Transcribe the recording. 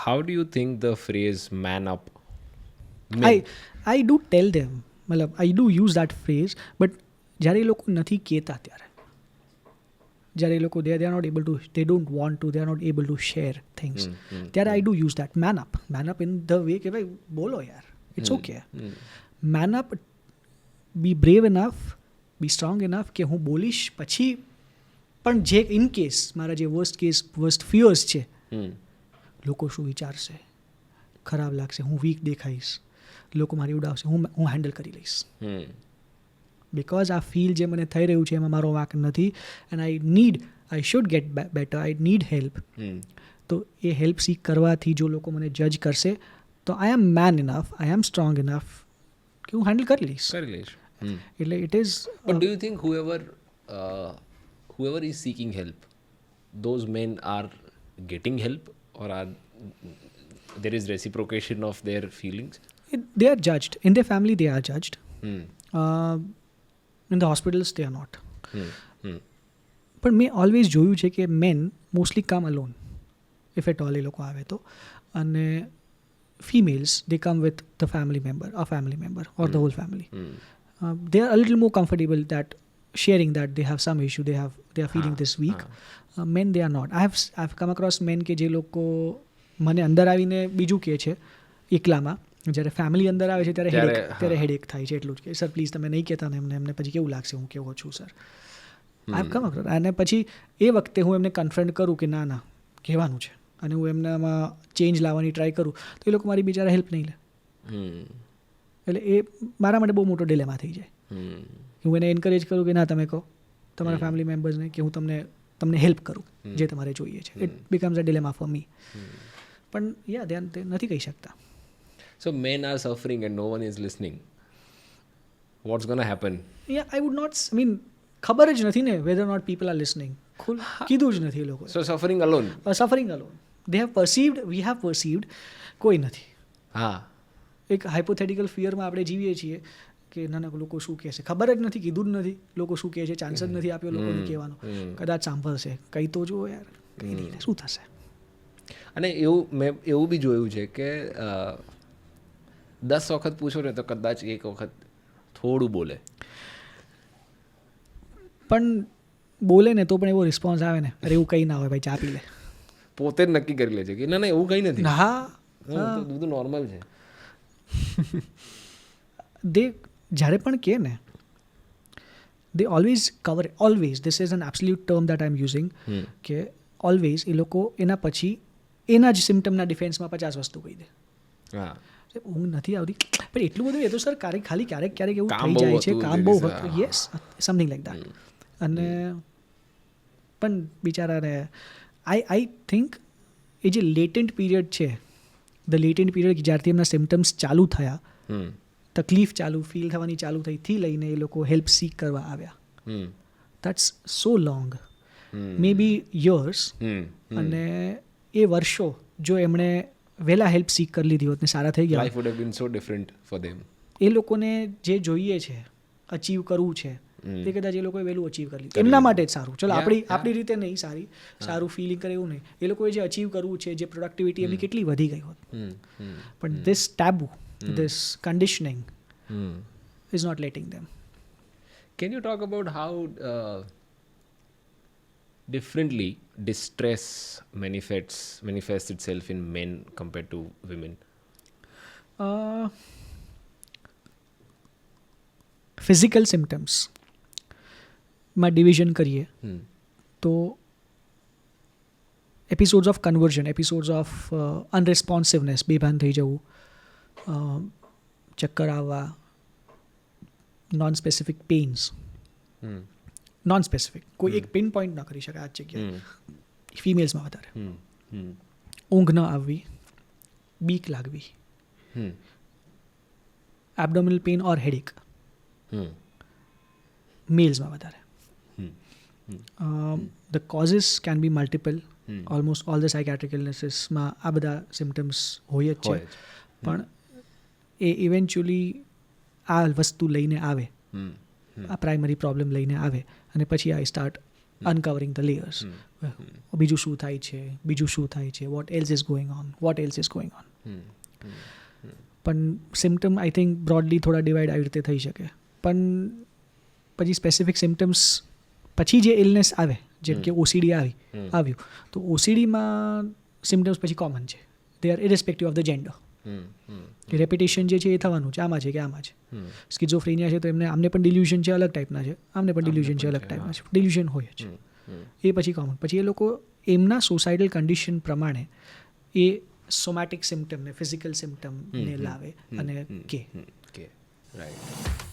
how do you think the phrase man up I do tell them, મતલબ I do use that phrase, but જ્યારે એ લોકો નથી કહેતા ત્યારે, જ્યારે એ લોકો they are not able to, they don't want to, they are not able to share things, ત્યારે I do use that man up in the way કે ભાઈ બોલો યાર, it's okay, man up, be brave enough, be strong enough કે હું બોલીશ પછી પણ જે ઇન કેસ મારા જે વર્સ્ટ ફિયર્સ છે, લોકો શું વિચારશે, ખરાબ લાગશે, હું વીક દેખાઈશ, લોકો મારી ઉડાવશે, હું હેન્ડલ કરી લઈશ, બિકોઝ આ ફીલ જે મને થઈ રહ્યું છે એમાં મારો વાંક નથી, and I should get better, I need help. તો એ હેલ્પ સીક કરવાથી જો લોકો મને જજ કરશે તો આઈ એમ મેન ઇનફ, આઈ એમ સ્ટ્રોંગ ઇનફ કે હું હેન્ડલ કરી લઈશ. એટલે it is. But do you think whoever is seeking help, those men are getting help, or there is reciprocation of their feelings? They are judged. In their family, they are judged. In the hospitals, they are not. પણ મેં always જોયું છે કે men mostly come alone, if at all એ લોકો આવે તો, અને females, they come with a family member or the whole family. They are a little more comfortable that sharing that they have some issue, they are feeling this weak. Men, they are not. I've come across men કે જે લોકો મને અંદર આવીને બીજું કહે છે એકલામાં, જ્યારે ફેમિલી અંદર આવે છે ત્યારે હેડેક થાય છે એટલું જ કે સર પ્લીઝ તમે નહીં કહેતા ને એમને પછી કેવું લાગશે હું કેવો છું સર. આઈ કમ અક્રોસ. અને પછી એ વખતે હું એમને કન્ફ્રન્ટ કરું કે ના કહેવાનું છે, અને હું એમનામાં ચેન્જ લાવવાની ટ્રાય કરું તો એ લોકો મારી બિચારા હેલ્પ નહીં લે. એટલે એ મારા માટે બહુ મોટો ડિલેમા થઈ જાય. હું એને એન્કરેજ કરું કે ના તમે કહો તમારા ફેમિલી મેમ્બર્સને કે હું તમને હેલ્પ કરું જે તમારે જોઈએ છે. It becomes a dilemma for me. પણ યા ધ્યાન તે નથી કહી શકતા. So men are suffering and no one is listening. What's going to happen? Yeah, I would not, I mean, ખબર જ નથી ને whether or not people are listening. કીધું જ નથી એ લોકો. So suffering alone. Suffering alone. They have perceived, we have perceived, કોઈ નથી. હા. એક હાઇપોથેટિકલ ફિયરમાં આપણે જીવીએ છીએ કે ના લોકો શું કહે છે, ખબર જ નથી, કીધું જ નથી, લોકો શું કહે છે, ચાન્સ જ નથી આપ્યો લોકોને કહેવાનો, કદાચ સાંભળશે, કંઈ તો જુઓ યાર, કંઈ નહીં શું થશે. અને મેં એવું બી જોયું છે કે 10 વખત પૂછો ને તો કદાચ એક વખત થોડું બોલે, પણ બોલે ને તો પણ એવો રિસ્પોન્સ આવે ને, અરે એવું કંઈ ના હોય ભાઈ, ચા પી લે. પોતે જ નક્કી કરી લે છે કે ના એવું કંઈ નથી, હા બધું નોર્મલ છે. જ્યારે પણ કહે ને, they always cover, always, this is an absolute term that I'm using, કે always એ લોકો એના પછી એના જ સિમ્ટમના ડિફેન્સમાં 50 વસ્તુ કહી દે. હા, ઊંઘ નથી આવતી, પણ એટલું બધું એ તો સર ખાલી ક્યારેક એવું થઈ જાય છે, કામ બહુ હતું, યસ, સમથિંગ લાઈક દેટ. અને પણ બિચારાને આઈ થિંક એ જે લેટેન્ટ પીરિયડ છે, ધ લેટેન્ટ પીરિયડ જ્યારથી એમના સિમ્ટમ્સ ચાલુ થયા, તકલીફ ફીલ થવાની ચાલુ થઈથી લઈને એ લોકો હેલ્પ સીક કરવા આવ્યા, that's so long, maybe years. અને એ વર્ષો જો એમણે વહેલા હેલ્પ સીક કરી લીધી હોત ને સારા થઈ ગયા, life would have been so different for them. એ લોકોને જે જોઈએ છે, અચીવ કરવું છે, તે કદાચ એ લોકોએ વહેલું અચીવ કરી લીધું, એમના માટે જ સારું. ચલો આપણી રીતે નહીં, સારું ફિલિંગ કરે એવું નહીં, એ લોકોએ જે અચીવ કરવું છે, જે પ્રોડક્ટિવિટી એમની કેટલી વધી ગઈ હોત. પણ this ટેબુ, this conditioning is not letting them. Can you talk about how differently distress manifests itself in men compared to women? Physical symptoms માં ડિવિઝન કરીએ તો episodes of conversion, episodes of unresponsiveness, બેભાન થઈ જવું, ચક્કર આવવા, non specific pains, non specific, કોઈ એક પિન પોઈન્ટ ન કરી શકે આ જગ્યાએ, ફિમેલ્સમાં વધારે, ઊંઘ ન આવવી, બીક લાગવી, એબ્ડોમિનલ પેઇન ઓર હેડેક મેલ્સમાં વધારે. The causes can be multiple, almost all the psychiatric ઇલનેસીસમાં આ બધા સિમ્ટમ્સ હોય જ છે, પણ એ ઇવેન્ચ્યુઅલી આ વસ્તુ લઈને આવે, આ પ્રાઇમરી પ્રોબ્લેમ લઈને આવે, અને પછી આઈ સ્ટાર્ટ અનકવરિંગ ધ લેયર્સ. બીજું શું થાય છે, vote else is going on. પણ સિમ્ટમ આઈ થિંક બ્રોડલી થોડા ડિવાઈડ આવી રીતે થઈ શકે. પણ પછી સ્પેસિફિક સિમ્ટમ્સ પછી જે ઇલનેસ આવે, જેમ કે ઓસીડી આવ્યું, તો ઓસીડીમાં સિમ્ટમ્સ પછી કોમન છે. They are irrespective of the gender. Repetition જે છે એ થવાનું છે, આમાં છે. સ્કિઝોફ્રેનિયા છે તો આમને પણ ડિલ્યુઝન છે, અલગ ટાઈપના છે, આમને પણ ડિલ્યુઝન છે, અલગ ટાઈપના છે. ડિલ્યુઝન હોય જ. એ પછી કોમન. પછી એ લોકો એમના સોસાયટલ કન્ડિશન પ્રમાણે એ સોમેટિક સિમ્ટમ ને ફિઝિકલ સિમ્ટમને લાવે અને કે રાઈટ.